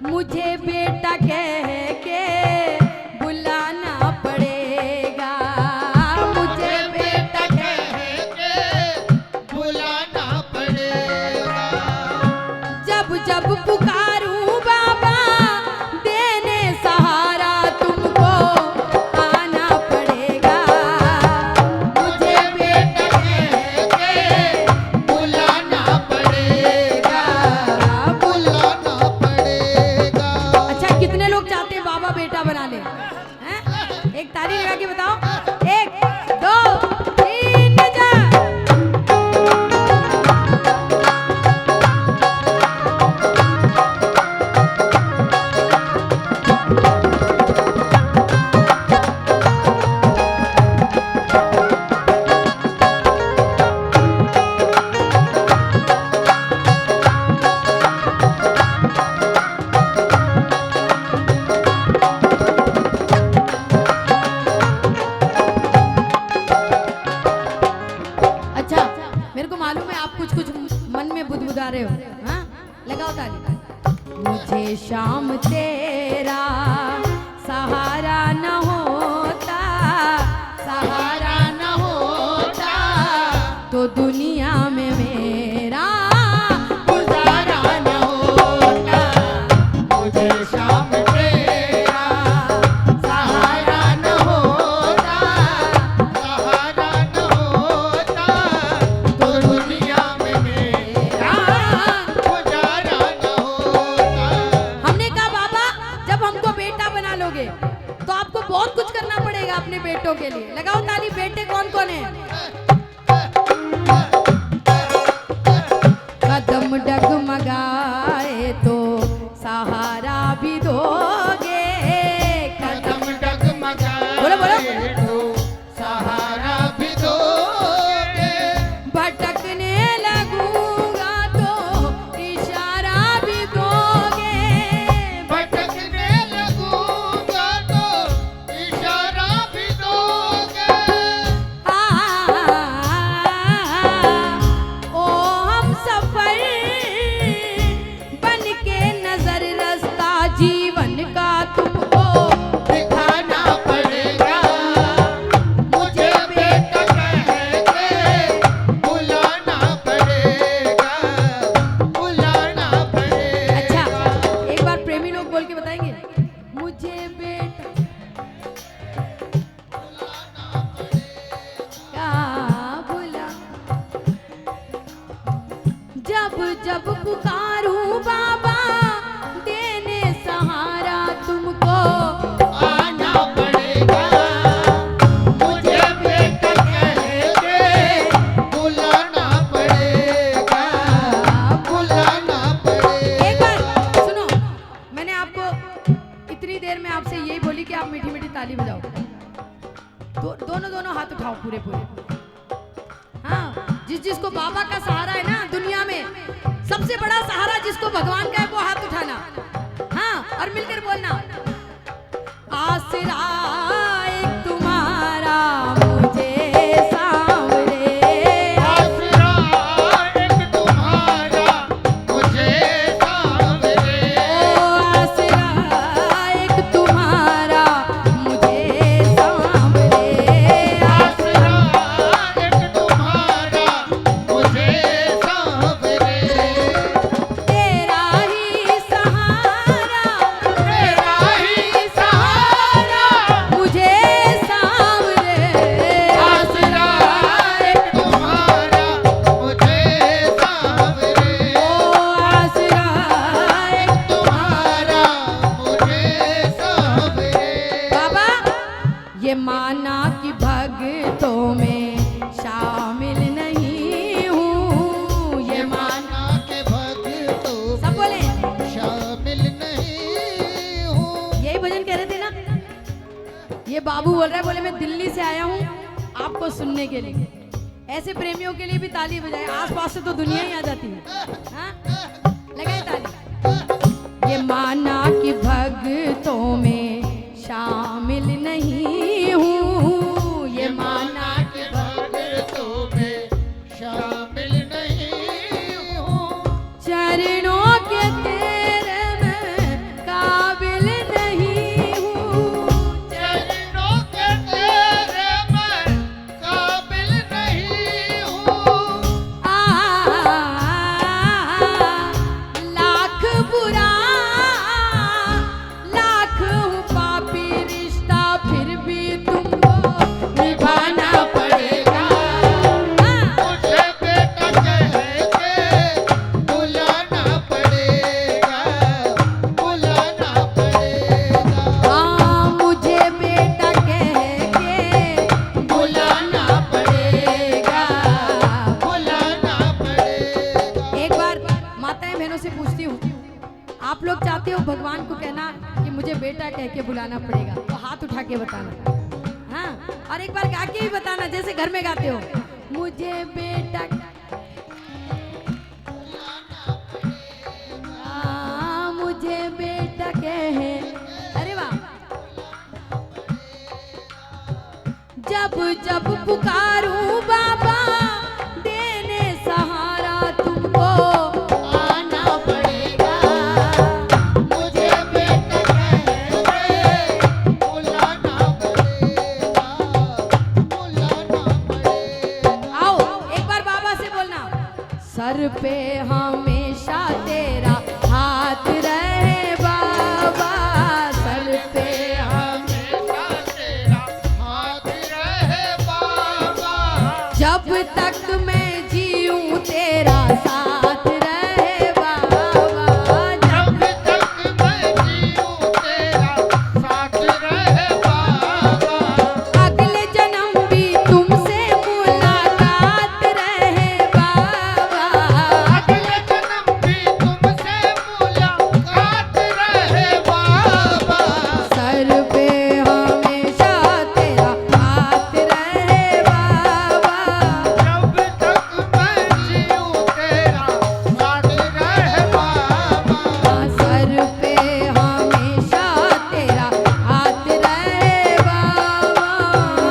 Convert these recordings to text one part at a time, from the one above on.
मुझे बेटा कह के बुलाना पड़ेगा, मुझे बेटा कह के बुलाना पड़ेगा। जब जब पुकारूं बाबा देने सहारा तुमको आना पड़ेगा, मुझे बेटा कह के बुलाना पड़ेगा, बुलाना पड़ेगा। अच्छा कितने लोग चाहते हैं बाबा बेटा बना ले? हैं? एक ताली लगा के बताओ, 1 2 3 जा। अच्छा मेरे को मालूम है आप कुछ कुछ मन में बुदबुदा रहे हो, हाँ? लगाओ ताली। मुझे शाम तेरा सहारा न होता, सहारा न होता तो दुनिया में मेरा गुजारा न होता, मुझे शाम तेरा सहारा न होता, सहारा न होता तो दुनिया में मेरा गुजारा न होता। हमने कहा बाबा जब हमको बेटा बना लोगे तो आपको बहुत कुछ करना पड़ेगा अपने बेटों के लिए। लगाओ ताली। बेटे कौन कौन है? कदम डगमगाए तो सहारा भी दोगे, कदम डगमगाए बोलो, बोलो। तो सहारा भी दोगे, भटकने लगूंगा तो इशारा भी दोगे, भटकने लगूंगा तो इशारा भी दोगे। ओ हम सफर बन के नजर रास्ता जीवन का तुमको दिखाना पड़ेगा, मुझे बेटा कह के बुलाना पड़ेगा, बुलाना पड़ेगा। अच्छा एक बार प्रेमी लोग बोल के बताएंगे, मुझे बेटा का बुला, जब जब पुकारूं बाबा देने सहारा तुमको आना पड़ेगा, मुझे बेटा कह के बुलाना पड़ेगा, बुलाना पड़ेगा। एक बार सुनो, मैंने आपको इतनी देर में आपसे यही बोली कि आप मीठी मीठी ताली बजाओ, दोनों हाथ उठाओ पूरे पूरे। हाँ जिसको बाबा का सहारा है ना दुनिया में, सबसे बड़ा सहारा जिसको भगवान का है वो हाथ उठाना। हाँ और मिलकर बोलना, आसरा एक तुम्हारा मुझे सांवरे, आसरा एक तुम्हारा मुझे सांवरे, ओ आसरा एक तुम्हारा मुझे सांवरे, आसरा एक तुम्हारा मुझे सांवरे। तेरा ही सहारा, तेरा ही सहारा मुझे सांवरे, आसरा एक तुम्हारा मुझे सांवरे, ओ आसरा एक तुम्हारा मुझे सांवरे। बाबा ये माना कि भक्तों में शामिल नहीं हूँ, ये माना माना के भक्तों सब बोले शामिल नहीं हूँ। यही भजन कह रहे थे ना। ये बाबू बोल रहा है, बोले मैं दिल्ली से आया हूँ आपको सुनने के लिए। ऐसे प्रेमियों के लिए भी ताली बजाए, आसपास से तो दुनिया ही आ जाती है। हाँ? लगाए ताली। ये माना कि भक्तों में शामिल नहीं हूँ, ये माना के भक्तों में शामिल नहीं हूँ। चरणों के तेरे में चाहते हो भगवान को कहना कि मुझे बेटा कह के बुलाना पड़ेगा, तो हाथ उठा के बताना। हाँ, और एक बार गा के भी बताना, जैसे घर में गाते हो, मुझे बेटा मुझे बेटा कहे। अरे वाह। जब जब पुकारूं बाबा देने सहारा, तुमको आना पड़ेगा। मुझे बेटा कहे बुलाना पड़ेगा, बुलाना पड़ेगा। आओ एक बार बाबा से बोलना, सर पे हमेशा तेरा हाथ रहे बाबा, सर पे हमेशा तेरा हाथ रहे बाबा, जब तक मैं जीऊं तेरा साथ रहे बाबा, जब तक मैं जीऊं तेरा साथ रहे बाबा, अगले जन्म भी तुमसे मुलाकात रहे बाबा, अगले जन्म भी तुमसे मुलाकात रहे बाबा, सर पे हमेशा तेरा हाथ रहे बाबा, जब तक मैं जीऊं तेरा साथ रहे बाबा, सर पे हमेशा तेरा हाथ रहे बाबा।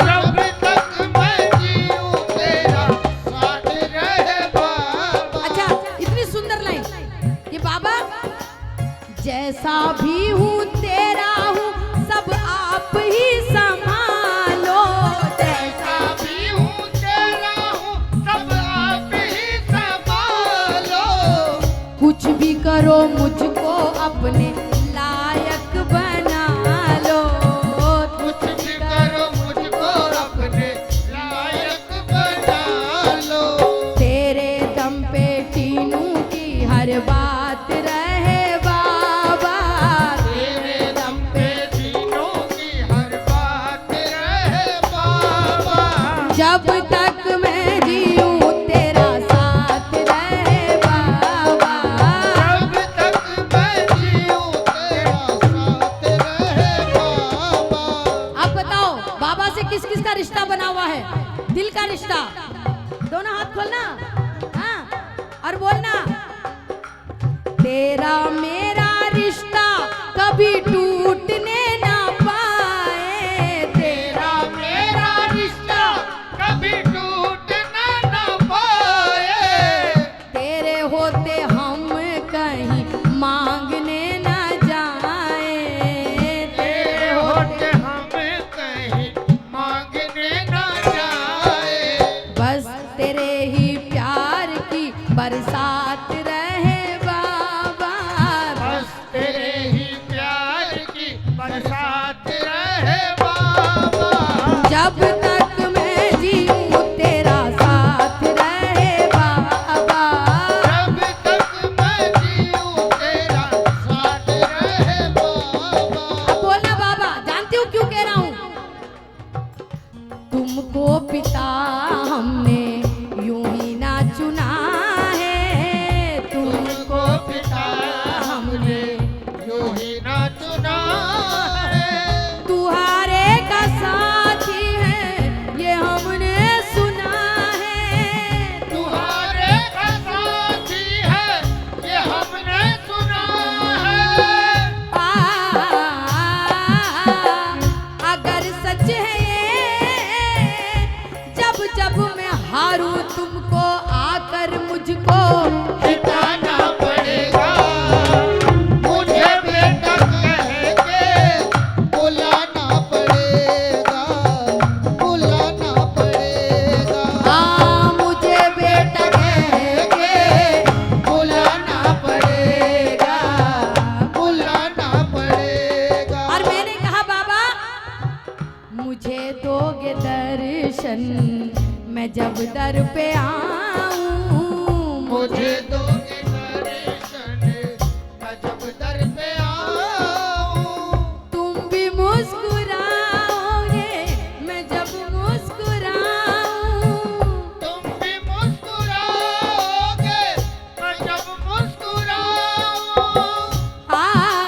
जब तक मैं जीऊं तेरा साथ रहे बाबा। अच्छा, इतनी सुंदर लाइन कि बाबा जैसा भी हूँ तेरा हूँ, सब आप ही संभालो, जैसा भी हूँ तेरा हूँ, सब आप ही संभालो, कुछ भी करो मुझको अपने लायक बना लो, कुछ भी करो मुझको अपने लायक बना लो, तेरे दम पे टीनू की हर बात रहे बाबा, तेरे दम पे तीनों की हर बात रहे बाबा, जब तक मैं जीऊं तेरा साथ रहे बाबा। जब तक मैं जीऊं तेरा साथ रहे बाबा। अब बताओ बाबा से किस किस का रिश्ता बना हुआ है? दिल का रिश्ता। दोनों हाथ खोलना, हाँ, और बोलना, तेरा मेरा रिश्ता कभी टूटने ना पाए, तेरा मेरा रिश्ता कभी टूटना न पाए, तेरे होते हम कहीं मांगने ना जाए, तेरे होते हम कहीं मांगने न जाए, बस तेरे ही प्यार की बरसात रहे बाबा, बस तेरे ही प्यार की बरसात रहे बाबा, जब तक मैं जीऊं तेरा साथ रहे बाबा। जब तक मैं जीऊं तेरा साथ रहे बाबा। अब बोलना बाबा, जानती हूँ क्यों कह रहा हूँ? तुमको पिता हमने यूं ही ना चुना है, तुमको पिता हमने यूं ही ना चुना है, तुम्हारे का साथी है ये हमने सुना है, तुम्हारे का साथी है ये हमने सुना है, अगर सच है ये, जब जब मैं हारूं तुमको आकर मुझको ठिकाना पड़ेगा, मुझे बेटा कह के बुलाना पड़ेगा, बुलाना पड़ेगा, हाँ, मुझे बेटा कह के बुलाना पड़ेगा, बुलाना पड़ेगा। और मैंने कहा बाबा मुझे दोगे दर्शन, मैं जब दर पे आऊं, मुझे दोगे दर्शन, मैं जब दर पे आऊं, तुम भी मुस्कुराओगे मैं जब मुस्कुराऊं, तुम भी मुस्कुराओगे मैं जब मुस्कुराऊं, हाँ,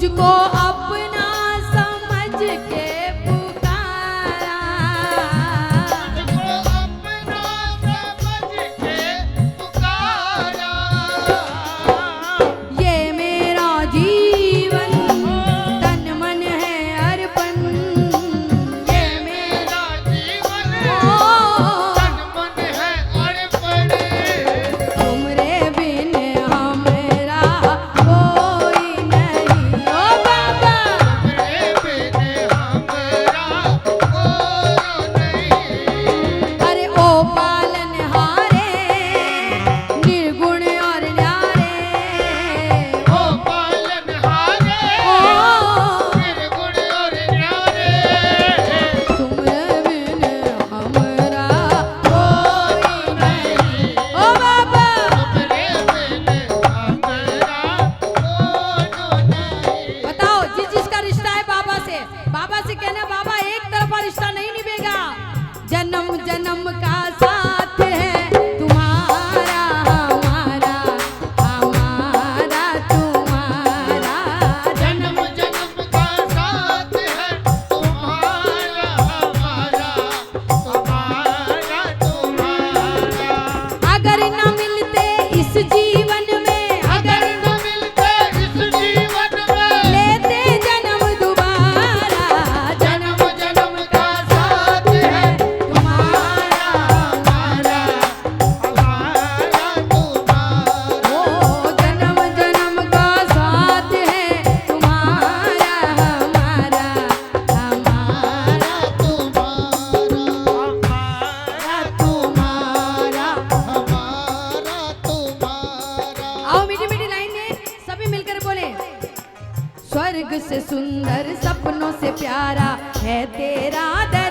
मुझको अपना समझ के पुकारा, मुझको अपना समझ के पुकारा। ये मेरा जीवन तन मन है अर्पण, ये मेरा जीवन तन मन है अर्पण। तुमरे बिन हमरा कोई नहीं, ओ बाबा तुमरे बिन हमरा कोई नहीं। अरे ओ पालनहारे निर्गुण और न्यारे, ओ पालनहारे ओ निर्गुण और न्यारे। तुमरे बिन हमरा कोई नहीं, ओ बाबा तुमरे बिन हमरा कोई नहीं। बताओ जिसका रिश्ता है बाबा से कहना बाबा एक तरफा रिश्ता नहीं निभेगा, जन्म जन्म का साथ है तुम्हारा हमारा, हमारा तुम्हारा जन्म जन्म का साथ है तुम्हारा हमारा, हमारा तुम्हारा। अगर न मिलते इस जीवन में, अगर न मिलते इस जीवन में लेते जन्म दोबारा, जन्म जन्म का साथ है तुम्हारा हमारा, हमारा तुम्हारा। ओ जन्म जन्म का साथ है तुम्हारा हमारा, हमारा आओ मीठी मीठी लाइन में सभी मिलकर बोले, स्वर्ग से सुंदर सपनों से प्यारा है तेरा दर